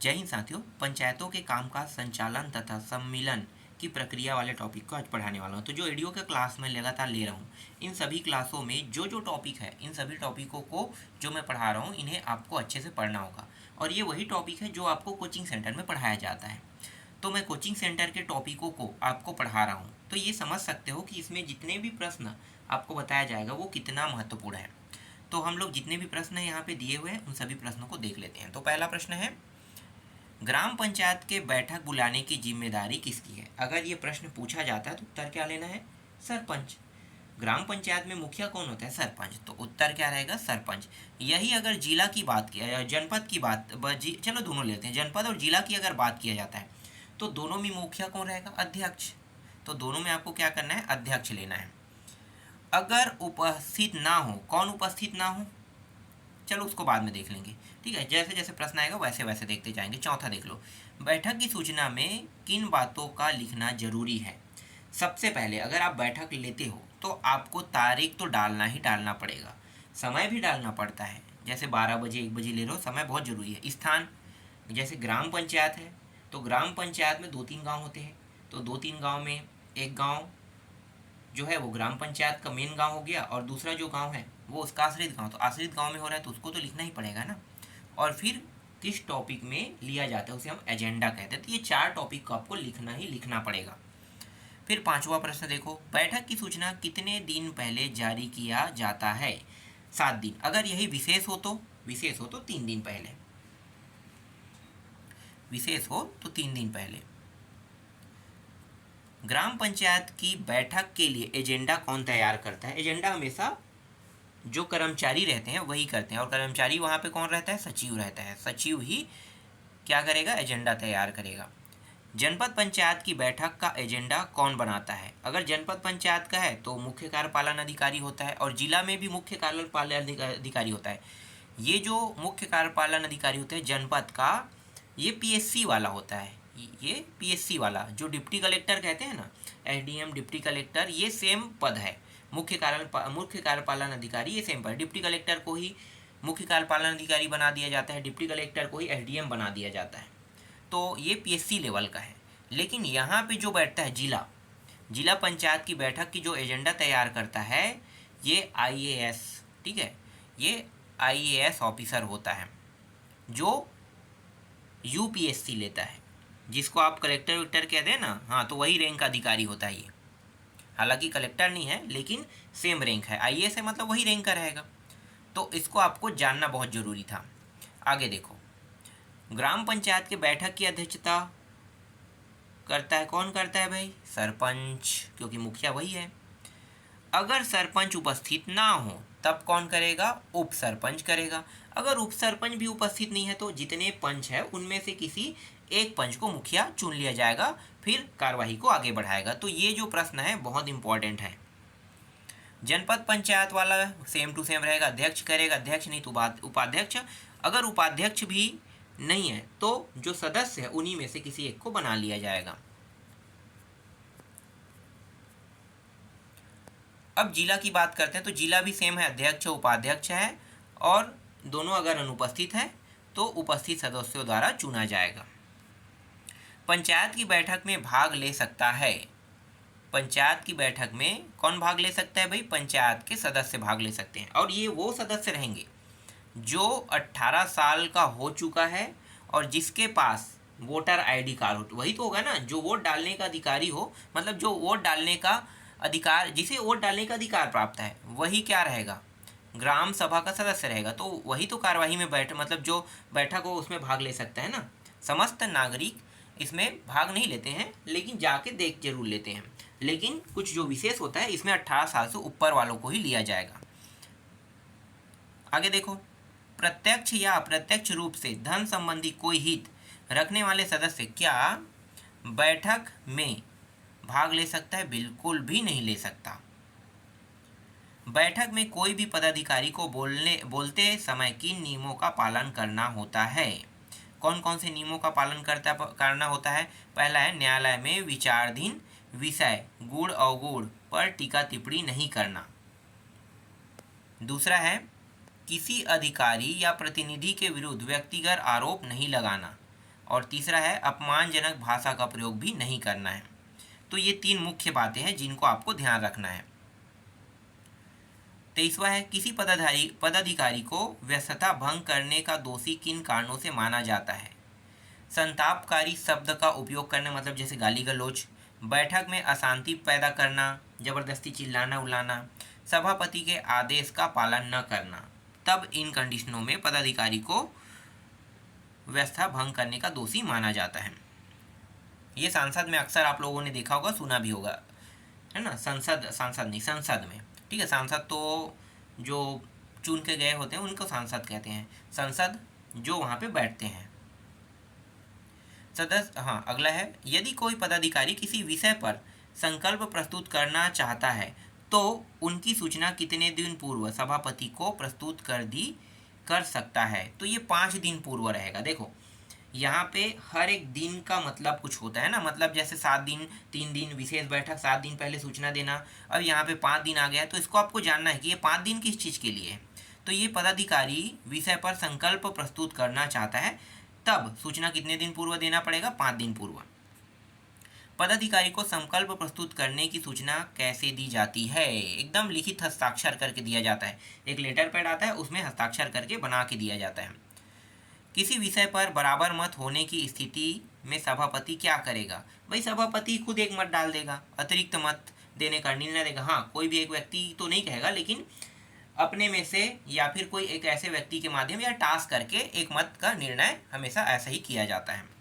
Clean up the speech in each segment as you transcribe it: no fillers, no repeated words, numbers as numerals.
जय हिंद साथियों, पंचायतों के कामकाज संचालन तथा सम्मिलन की प्रक्रिया वाले टॉपिक को आज पढ़ाने वाला हूँ। तो जो वीडियो के क्लास में लगातार ले रहा हूँ, इन सभी क्लासों में जो जो टॉपिक है, इन सभी टॉपिकों को जो मैं पढ़ा रहा हूँ, इन्हें आपको अच्छे से पढ़ना होगा। और ये वही टॉपिक है जो आपको कोचिंग सेंटर में पढ़ाया जाता है। तो मैं कोचिंग सेंटर के टॉपिकों को आपको पढ़ा रहा हूँ, तो ये समझ सकते हो कि इसमें जितने भी प्रश्न आपको बताया जाएगा वो कितना महत्वपूर्ण है। तो हम लोग जितने भी प्रश्न यहाँ पे दिए हुए हैं, उन सभी प्रश्नों को देख लेते हैं। तो पहला प्रश्न है, ग्राम पंचायत के बैठक बुलाने की जिम्मेदारी किसकी है? अगर ये प्रश्न पूछा जाता है तो उत्तर क्या लेना है? सरपंच। ग्राम पंचायत में मुखिया कौन होता है? सरपंच। तो उत्तर क्या रहेगा? सरपंच। यही अगर जिला की बात किया या जनपद की बात, चलो दोनों लेते हैं, जनपद और जिला की अगर बात किया जाता है तो दोनों में मुखिया कौन रहेगा? अध्यक्ष। तो दोनों में आपको क्या करना है? अध्यक्ष लेना है। अगर उपस्थित ना हो, कौन उपस्थित ना हो? चलो उसको बाद में देख लेंगे, ठीक है। जैसे जैसे प्रश्न आएगा वैसे वैसे देखते जाएंगे। चौथा देख लो, बैठक की सूचना में किन बातों का लिखना जरूरी है? सबसे पहले अगर आप बैठक लेते हो तो आपको तारीख तो डालना ही डालना पड़ेगा, समय भी डालना पड़ता है। जैसे 12 बजे 1 बजे ले लो, समय बहुत ज़रूरी है। स्थान, जैसे ग्राम पंचायत है तो ग्राम पंचायत में 2-3 गांव होते हैं, तो 2-3 गांव में एक गांव जो है वो ग्राम पंचायत का मेन गांव हो गया, और दूसरा जो गांव है वो उसका आश्रित गांव। तो आश्रित गांव में हो रहा है तो उसको तो लिखना ही पड़ेगा ना। और फिर किस टॉपिक में लिया जाता है उसे हम एजेंडा कहते हैं। तो ये 4 टॉपिक को आपको लिखना ही लिखना पड़ेगा। फिर 5वां प्रश्न देखो, बैठक की सूचना कितने दिन पहले जारी किया जाता है? 7 दिन। अगर यही विशेष हो तो 3 दिन पहले, विशेष हो तो 3 दिन पहले। ग्राम पंचायत की बैठक के लिए एजेंडा कौन तैयार करता है? एजेंडा हमेशा जो कर्मचारी रहते हैं वही करते हैं, और कर्मचारी वहाँ पे कौन रहता है? सचिव रहता है। सचिव ही क्या करेगा? एजेंडा तैयार करेगा। जनपद पंचायत की बैठक का एजेंडा कौन बनाता है? अगर जनपद पंचायत का है तो मुख्य कार्यपालन अधिकारी होता है, और जिला में भी मुख्य कार्यपालन अधिकारी होता है। ये जो मुख्य कार्यपालन अधिकारी होते हैं जनपद का, ये पीएससी वाला होता है। ये पीएससी वाला जो डिप्टी कलेक्टर कहते हैं ना, एसडीएम डिप्टी कलेक्टर, ये सेम पद है। मुख्य कार्यपालन अधिकारी ये सेम पद। डिप्टी कलेक्टर को ही मुख्य कार्यपालन अधिकारी बना दिया जाता है, डिप्टी कलेक्टर को ही एसडीएम बना दिया जाता है। तो ये पीएससी लेवल का है। लेकिन यहाँ पे जो बैठता है जिला पंचायत की बैठक की जो एजेंडा तैयार करता है, ये आईएएस, ठीक है, ये आईएएस ऑफिसर होता है जो यूपीएससी लेता है, जिसको आप कलेक्टर विक्टर कहते हैं ना, हाँ, तो वही रैंक का अधिकारी होता है ये। हालांकि कलेक्टर नहीं है लेकिन सेम रैंक है। आईएएस है मतलब वही रैंक का रहेगा। तो इसको आपको जानना बहुत ज़रूरी था। आगे देखो, ग्राम पंचायत के बैठक की अध्यक्षता करता है, कौन करता है भाई? सरपंच, क्योंकि मुखिया वही है। अगर सरपंच उपस्थित ना हो तब कौन करेगा? उप सरपंच करेगा। अगर उप सरपंच भी उपस्थित नहीं है तो जितने पंच है उनमें से किसी एक पंच को मुखिया चुन लिया जाएगा, फिर कार्यवाही को आगे बढ़ाएगा। तो ये जो प्रश्न है बहुत इंपॉर्टेंट है। जनपद पंचायत वाला सेम टू सेम रहेगा, अध्यक्ष करेगा, अध्यक्ष नहीं तो उपाध्यक्ष। अगर उपाध्यक्ष भी नहीं है तो जो सदस्य है उन्हीं में से किसी एक को बना लिया जाएगा। अब जिला की बात करते हैं तो जिला भी सेम है, अध्यक्ष उपाध्यक्ष है, और दोनों अगर अनुपस्थित है तो उपस्थित सदस्यों द्वारा चुना जाएगा। पंचायत की बैठक में भाग ले सकता है। पंचायत की बैठक में कौन भाग ले सकता है भाई? पंचायत के सदस्य भाग ले सकते हैं, और ये वो सदस्य रहेंगे जो 18 साल का हो चुका है और जिसके पास वोटर आईडी कार्ड हो। वही तो होगा ना, जो वोट डालने का अधिकारी हो, मतलब जो वोट डालने का अधिकार, जिसे वोट डालने का अधिकार प्राप्त है, वही क्या रहेगा? ग्राम सभा का सदस्य रहेगा। तो वही तो कार्यवाही में मतलब जो बैठक हो उसमें भाग ले सकता है ना। समस्त नागरिक इसमें भाग नहीं लेते हैं, लेकिन जाके देख जरूर लेते हैं। लेकिन कुछ जो विशेष होता है इसमें 18 साल से ऊपर वालों को ही लिया जाएगा। आगे देखो, प्रत्यक्ष या अप्रत्यक्ष रूप से धन संबंधी कोई हित रखने वाले सदस्य क्या बैठक में भाग ले सकता है? बिल्कुल भी नहीं ले सकता। बैठक में कोई भी पदाधिकारी को बोलते समय किन नियमों का पालन करना होता है? कौन कौन से नियमों का पालन करना होता है? पहला है, न्यायालय में विचाराधीन विषय गुण अवगुण पर टीका टिप्पणी नहीं करना। दूसरा है, किसी अधिकारी या प्रतिनिधि के विरुद्ध व्यक्तिगत आरोप नहीं लगाना। और तीसरा है अपमानजनक भाषा का प्रयोग भी नहीं करना है। तो ये 3 मुख्य बातें हैं जिनको आपको ध्यान रखना है। 23वां है किसी पदाधिकारी को व्यस्तता भंग करने का दोषी किन कारणों से माना जाता है। संतापकारी शब्द का उपयोग करना, मतलब जैसे गाली गलौज, बैठक में अशांति पैदा करना, जबरदस्ती चिल्लाना उल्लाना, सभापति के आदेश का पालन न करना, तब इन कंडीशनों में पदाधिकारी को व्यवस्था भंग करने का दोषी माना जाता है। ये सांसद में अक्सर आप लोगों ने देखा होगा, सुना भी होगा, है ना। सांसद नहीं, संसद में, ठीक है। सांसद तो जो चुन के गए होते हैं उनको सांसद कहते हैं, संसद जो वहाँ पे बैठते हैं सदस्य। हाँ, अगला है यदि कोई पदाधिकारी किसी विषय पर संकल्प प्रस्तुत करना चाहता है तो उनकी सूचना कितने दिन पूर्व सभापति को प्रस्तुत कर सकता है। तो ये 5 दिन पूर्व रहेगा। देखो यहाँ पे हर एक दिन का मतलब कुछ होता है ना, मतलब जैसे 7 दिन, 3 दिन विशेष बैठक, 7 दिन पहले सूचना देना। अब यहाँ पे 5 दिन आ गया, तो इसको आपको जानना है कि ये 5 दिन किस चीज़ के लिए है। तो ये पदाधिकारी विषय पर संकल्प प्रस्तुत करना चाहता है, तब सूचना कितने दिन पूर्व देना पड़ेगा, 5 दिन पूर्व। पदाधिकारी को संकल्प प्रस्तुत करने की सूचना कैसे दी जाती है, एकदम लिखित हस्ताक्षर करके दिया जाता है। एक लेटर पैड आता है, उसमें हस्ताक्षर करके बना के दिया जाता है। किसी विषय पर बराबर मत होने की स्थिति में सभापति क्या करेगा। भाई सभापति खुद एक मत डाल देगा, अतिरिक्त मत देने का निर्णय देगा। हाँ, कोई भी एक व्यक्ति तो नहीं कहेगा, लेकिन अपने में से या फिर कोई एक ऐसे व्यक्ति के माध्यम या टास्क करके एक मत का निर्णय हमेशा ऐसा ही किया जाता है।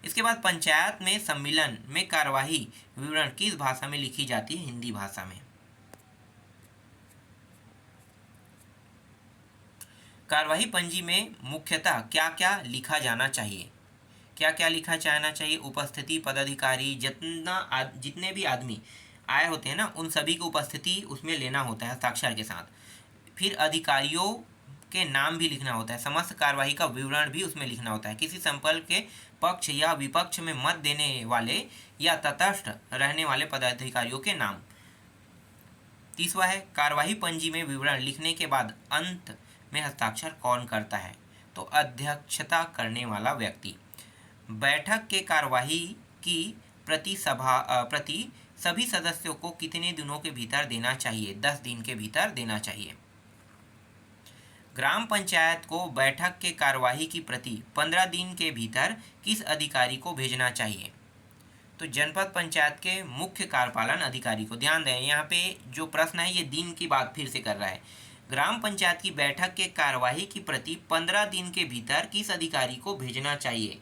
इसके बाद पंचायत में सम्मेलन में कार्यवाही विवरण किस भाषा में लिखी जाती है, हिंदी भाषा में। कार्यवाही पंजी में मुख्यतः क्या क्या लिखा जाना चाहिए, क्या क्या लिखा जाना चाहिए। उपस्थिति पदाधिकारी, जितने भी आदमी आए होते हैं ना, उन सभी की उपस्थिति उसमें लेना होता है हस्ताक्षर के साथ। फिर अधिकारियों के नाम भी लिखना होता है। समस्त कार्यवाही का विवरण भी उसमें लिखना होता है। किसी संपर्क के पक्ष या विपक्ष में मत देने वाले या तटस्थ रहने वाले पदाधिकारियों के नाम। 30वां है कार्यवाही पंजी में विवरण लिखने के बाद अंत में हस्ताक्षर कौन करता है। तो अध्यक्षता करने वाला व्यक्ति। बैठक के कार्यवाही की प्रति सभी सदस्यों को कितने दिनों के भीतर देना चाहिए, 10 दिन के भीतर देना चाहिए। ग्राम पंचायत को बैठक के कार्यवाही की प्रति 15 दिन के भीतर किस अधिकारी को भेजना चाहिए। तो जनपद पंचायत के मुख्य कार्यपालन अधिकारी को। ध्यान दें, यहाँ पे जो प्रश्न है ये दिन की बात फिर से कर रहा है। ग्राम पंचायत की बैठक के कार्यवाही की प्रति 15 दिन के भीतर किस अधिकारी को भेजना चाहिए।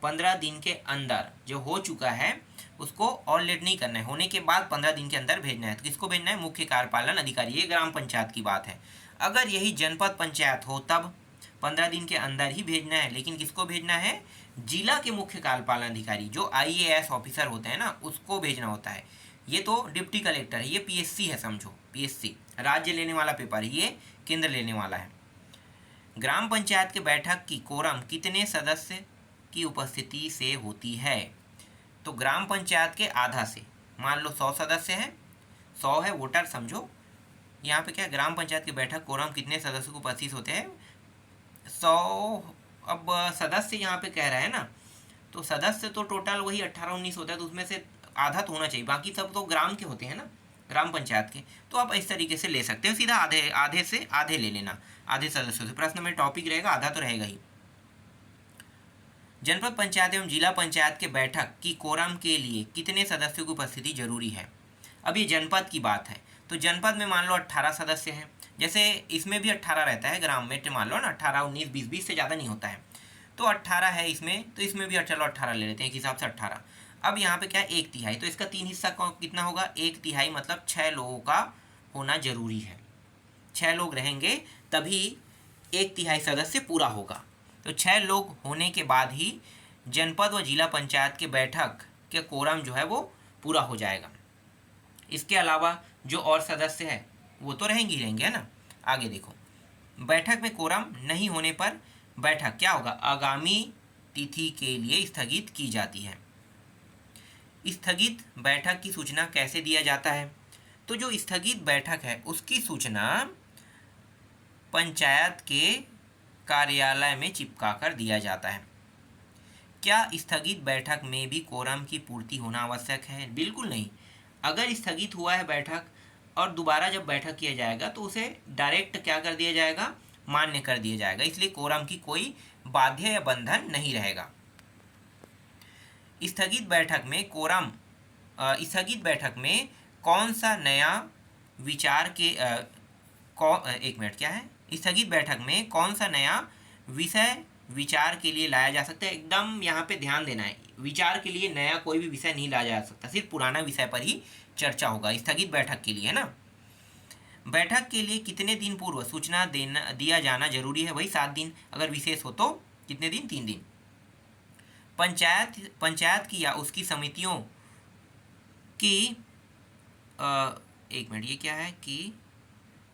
15 दिन के अंदर जो हो चुका है उसको और लेट नहीं करना है, होने के बाद 15 दिन के अंदर भेजना है। तो किसको भेजना है, मुख्य कार्यपालन अधिकारी। ये ग्राम पंचायत की बात है। अगर यही जनपद पंचायत हो तब 15 दिन के अंदर ही भेजना है, लेकिन किसको भेजना है, जिला के मुख्य कार्यपालन अधिकारी जो IAS ऑफिसर होते हैं ना, उसको भेजना होता है। ये तो डिप्टी कलेक्टर है, ये PSC है, समझो PSC राज्य लेने वाला पेपर है, ये केंद्र लेने वाला है। ग्राम पंचायत के बैठक की कोरम कितने सदस्य की उपस्थिति से होती है। तो ग्राम पंचायत के आधा से, मान लो 100 सदस्य हैं, 100 है वोटर समझो। यहाँ पे क्या, ग्राम पंचायत की बैठक कोरम कितने सदस्यों को उपस्थित होते हैं, 100। अब सदस्य यहाँ पे कह रहा है ना, तो सदस्य तो टोटल वही 18-19 होता है, तो उसमें से आधा तो होना चाहिए, बाकी सब तो ग्राम के होते हैं ना, ग्राम पंचायत के। तो आप इस तरीके से ले सकते हो, सीधा आधे से आधे ले लेना, आधे सदस्यों से। प्रश्न में टॉपिक रहेगा, आधा तो रहेगा ही। जनपद पंचायत एवं जिला पंचायत के बैठक की कोरम के लिए कितने सदस्यों की उपस्थिति जरूरी है। अब ये जनपद की बात है, तो जनपद में मान लो 18 सदस्य हैं, जैसे इसमें भी 18 रहता है, ग्राम में मान लो ना 18, 19, 20 से ज़्यादा नहीं होता है, तो 18 है इसमें, तो इसमें भी चलो 18 ले लेते हैं, एक हिसाब से 18। अब यहाँ पे क्या है, 1/3, तो इसका 3 हिस्सा कितना होगा, 1/3 मतलब 6 लोगों का होना जरूरी है। 6 लोग रहेंगे तभी 1/3 सदस्य पूरा होगा। तो 6 लोग होने के बाद ही जनपद व जिला पंचायत के बैठक के कोरम जो है वो पूरा हो जाएगा। इसके अलावा जो और सदस्य है वो तो रहेंगे ही रहेंगे, है ना। आगे देखो, बैठक में कोरम नहीं होने पर बैठक क्या होगा, आगामी तिथि के लिए स्थगित की जाती है। स्थगित बैठक की सूचना कैसे दिया जाता है। तो जो स्थगित बैठक है उसकी सूचना पंचायत के कार्यालय में चिपका कर दिया जाता है। क्या स्थगित बैठक में भी कोरम की पूर्ति होना आवश्यक है? बिल्कुल नहीं। अगर स्थगित हुआ है बैठक और दोबारा जब बैठक किया जाएगा तो उसे डायरेक्ट क्या कर दिया जाएगा, मान्य कर दिया जाएगा, इसलिए कोरम की कोई बाध्य या बंधन नहीं रहेगा। स्थगित बैठक में कोरम स्थगित बैठक में कौन सा नया विचार के एक मिनट, क्या है, स्थगित बैठक में कौन सा नया विषय विचार के लिए लाया जा सकता है? एकदम यहाँ पे ध्यान देना है, विचार के लिए नया कोई भी विषय नहीं लाया जा सकता, सिर्फ पुराना विषय पर ही चर्चा होगा स्थगित बैठक के लिए, है ना। बैठक के लिए कितने दिन पूर्व सूचना दिया जाना जरूरी है? वही 7 दिन, अगर विशेष हो तो कितने दिन? 3 दिन। पंचायत की या उसकी समितियों की एक मिनट, ये क्या है कि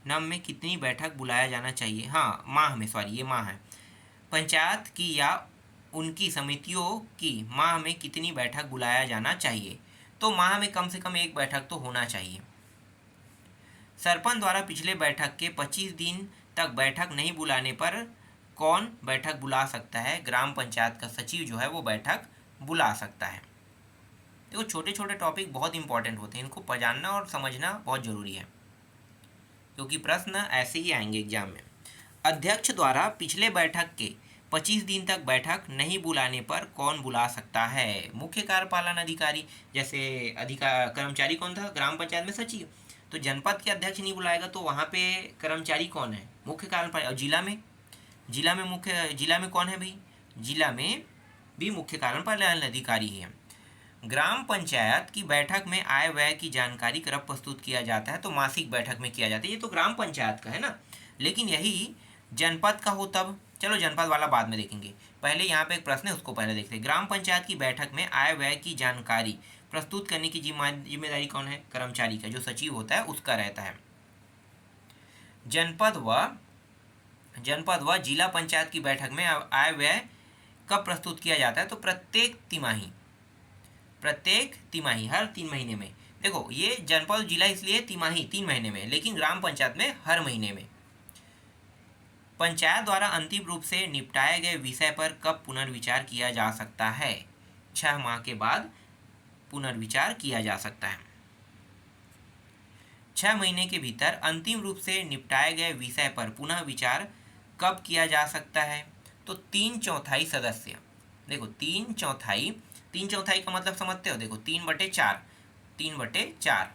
नम में कितनी बैठक बुलाया जाना चाहिए? हाँ, माह में, सॉरी, ये माह है। पंचायत की या उनकी समितियों की माह में कितनी बैठक बुलाया जाना चाहिए? तो माह में कम से कम 1 बैठक तो होना चाहिए। सरपंच द्वारा पिछले बैठक के 25 दिन तक बैठक नहीं बुलाने पर कौन बैठक बुला सकता है? ग्राम पंचायत का सचिव जो है वो बैठक बुला सकता है। देखो, छोटे छोटे टॉपिक बहुत इंपॉर्टेंट होते हैं, इनको जानना और समझना बहुत ज़रूरी है, क्योंकि प्रश्न ऐसे ही आएंगे एग्जाम में। अध्यक्ष द्वारा पिछले बैठक के 25 दिन तक बैठक नहीं बुलाने पर कौन बुला सकता है? मुख्य कार्यपालन अधिकारी। जैसे कर्मचारी कौन था? ग्राम पंचायत में सचिव। तो जनपद के अध्यक्ष नहीं बुलाएगा तो वहाँ पे कर्मचारी कौन है? मुख्य कार्यपालन। और जिला में जिला में कौन है भाई? जिला में भी मुख्य कार्यपालन अधिकारी ही है। ग्राम पंचायत की बैठक में आय व्यय की जानकारी कब प्रस्तुत किया जाता है? तो मासिक बैठक में किया जाता है। ये तो ग्राम पंचायत का है ना, लेकिन यही जनपद का हो तब। चलो, जनपद वाला बाद में देखेंगे, पहले यहाँ पे एक प्रश्न है, उसको पहले देखते हैं। ग्राम पंचायत की बैठक में आय व्यय की जानकारी प्रस्तुत करने की जिम्मेदारी कौन है? कर्मचारी का, जो सचिव होता है उसका रहता है। जनपद व जिला पंचायत की बैठक में आय व्यय कब प्रस्तुत किया जाता है? तो प्रत्येक तिमाही, हर 3 महीने में। देखो, ये जनपद और जिला इसलिए तिमाही 3 महीने में, लेकिन ग्राम पंचायत में हर महीने में। पंचायत द्वारा अंतिम रूप से निपटाए गए विषय पर कब पुनर्विचार किया जा सकता है? 6 माह के बाद पुनर्विचार किया जा सकता है। 6 महीने के भीतर अंतिम रूप से निपटाए गए विषय पर पुनः विचार कब किया जा सकता है? तो 3/4 सदस्य। देखो, 3/4 का मतलब समझते हो? देखो, 3/4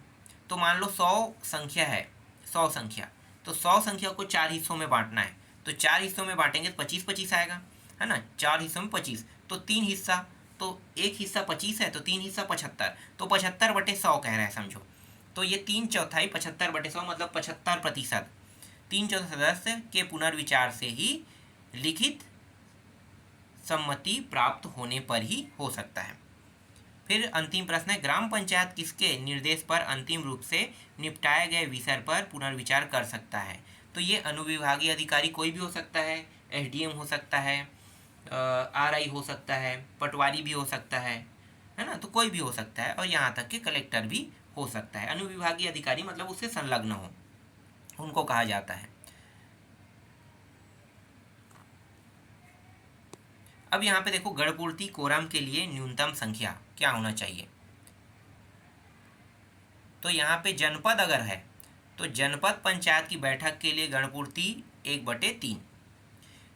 तो मान लो 100 संख्या है, 100 संख्या, तो 100 संख्या को 4 हिस्सों में बांटना है, तो 4 हिस्सों में बांटेंगे तो 25-25 आएगा, है ना। 4 हिस्सों में 25, तो 3 हिस्सा, तो 1 हिस्सा 25 है, तो 3 हिस्सा 75, तो 75/100 कह रहा है, समझो। तो ये 3/4 75/100 मतलब 75%। 3/4 सदस्य के पुनर्विचार से ही लिखित सम्मति प्राप्त होने पर ही हो सकता है। फिर अंतिम प्रश्न है, ग्राम पंचायत किसके निर्देश पर अंतिम रूप से निपटाए गए विषय पर पुनर्विचार कर सकता है? तो ये अनुविभागीय अधिकारी कोई भी हो सकता है, एसडीएम हो सकता है, आरआई हो सकता है, पटवारी भी हो सकता है ना, तो कोई भी हो सकता है, और यहाँ तक कि कलेक्टर भी हो सकता है। अनुविभागीय अधिकारी मतलब उससे संलग्न हो, उनको कहा जाता है। अब यहाँ पे देखो, गणपूर्ति कोरम के लिए न्यूनतम संख्या क्या होना चाहिए? तो यहाँ पे जनपद अगर है तो जनपद पंचायत की बैठक के लिए गणपूर्ति 1/3,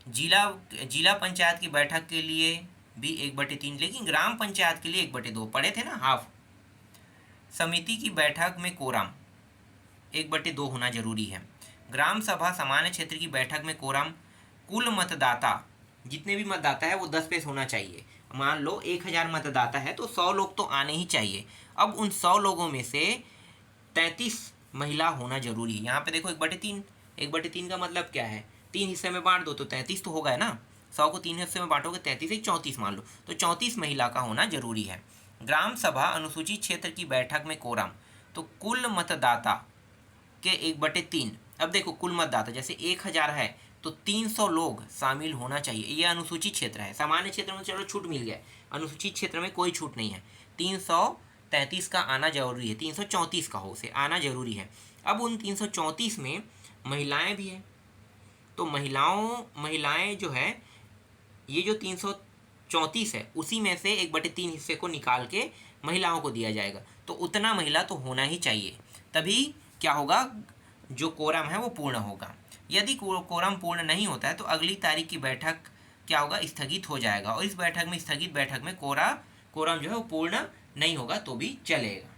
जिला पंचायत की बैठक के लिए भी 1/3, लेकिन ग्राम पंचायत के लिए 1/2 पढ़े थे ना, हाफ। समिति की बैठक में कोरम 1/2 होना जरूरी है। ग्राम सभा सामान्य क्षेत्र की बैठक में कोरम कुल मतदाता, जितने भी मतदाता है वो 10 पे होना चाहिए। मान लो 1000 मतदाता है तो 100 लोग तो आने ही चाहिए। अब उन 100 लोगों में से 33 महिला होना जरूरी है। यहाँ पे देखो 1/3 का मतलब क्या है? 3 हिस्से में बांट दो तो 33 तो होगा ना। 100 को 3 हिस्से में बांटोगे 33 1 34 मान लो, तो 34 महिला का होना जरूरी है। ग्राम सभा अनुसूचित क्षेत्र की बैठक में कोरम, तो कुल मतदाता के 1/3। अब देखो, कुल मतदाता जैसे 1000 है तो 300 लोग शामिल होना चाहिए। ये अनुसूचित क्षेत्र है, सामान्य क्षेत्र में चलो छूट मिल गया, अनुसूचित क्षेत्र में कोई छूट नहीं है। 333 का आना जरूरी है, 334 का हो से आना जरूरी है। अब उन 334 में महिलाएं भी हैं, तो महिलाएं जो है, ये जो 34 है उसी में से 1/3 हिस्से को निकाल के महिलाओं को दिया जाएगा, तो उतना महिला तो होना ही चाहिए, तभी क्या होगा, जो कोरम है वो पूर्ण होगा। यदि कोरम पूर्ण नहीं होता है तो अगली तारीख की बैठक क्या होगा, स्थगित हो जाएगा, और इस बैठक में, स्थगित बैठक में कोरम जो है वो पूर्ण नहीं होगा तो भी चलेगा।